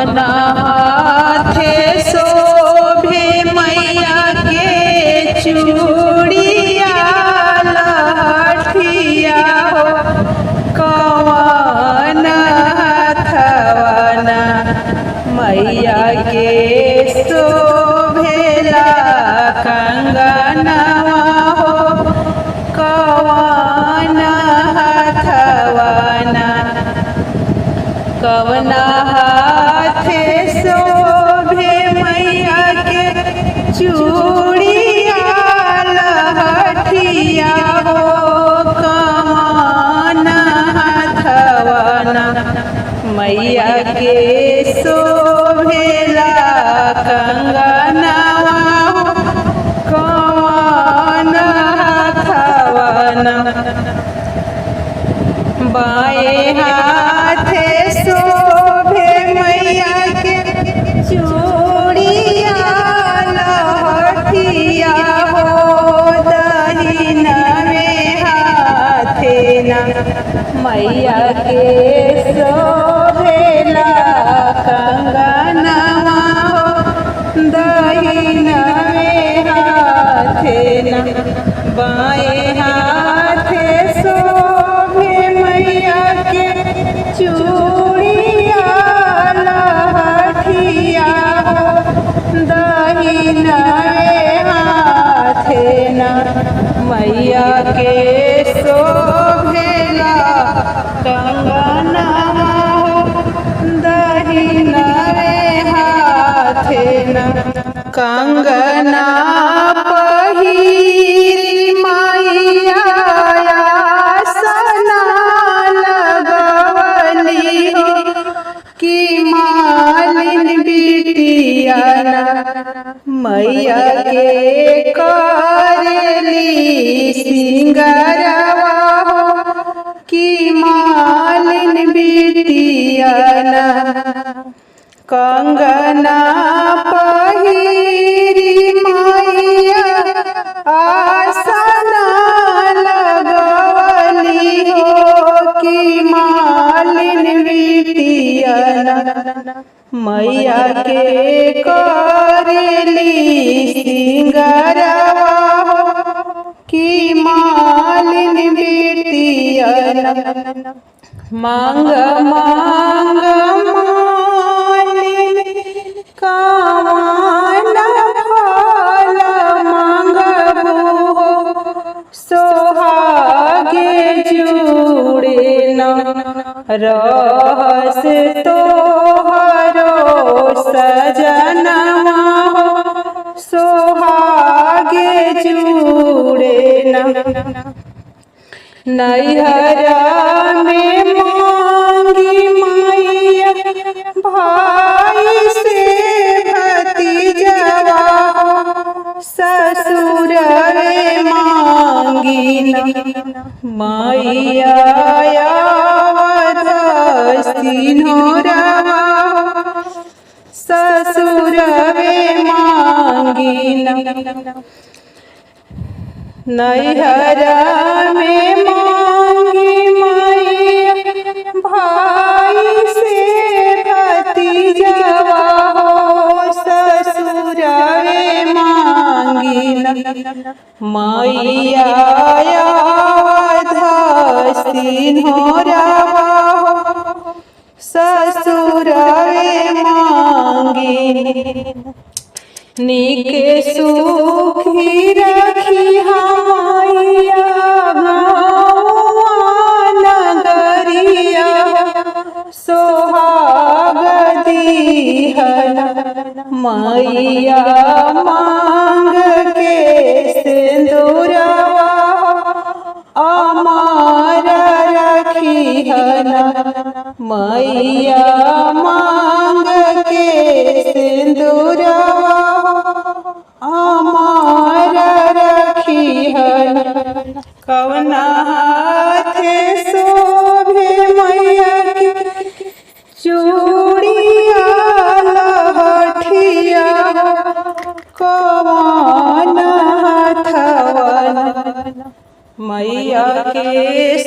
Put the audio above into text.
कवना हाथे शोभे मैया के चूड़िया लहठिया हो कवना हाथवना मैया के शोभेला कंगनवा हो कवना हाथवना कवना हाथे शोभे मैया के चूड़िया लहठिया हो कवना हाथवना मैया के शोभेला कंगनवा हो कवना हाथवना बाएं हाथे शोभे मैया के चूड़िया लहठिया हो दहिनवे हाथे ना मैया के शोभेला कंगनवा हो दहिनवे हाथे ना बाएं हाथे शोभे मैया के चूड़िया लहठिया हो दहिनवे हाथे ना मैया के शोभेला कंगनवा हो दहिनवे हाथे ना कंगना पहिरी मैया आसना लगवली हो कि मालिन बिटिया मैया के करेली सिंगारवा हो कि मालिन बिटिया कंगना पहिरी मैया आसना लगवली हो कि मालिन बिटिया मैया के करेली सिंगारवा हो कि मालिन बिटिया मांग मांग मालिन कामना फल मांगबो हो सोहागे जुड़े न रहस तोहरो सजनवा हो सोहागे जुड़े न नैहरा में मांगी मैया भाई से भतीजवा हो ससुरवे मांगी मैया अवध सिन्होरवा ससुरवे मांगी नैहरा में मांगी मैया भाई से भतीजवा हो ससुरवे मांगी मैया अवध सिन्होरवा हो ससुरवे मांगी नीके सुखी रखी मैया गाँव नगरिया सोहाग दीहन मैया मांग के सिंदूरवा अमर रखिहन मैया मांग के सिंदूरवा अमर रखिहन कवना हाथे शोभे मैया के चूड़िया लहठिया कवना हाथवना मैया के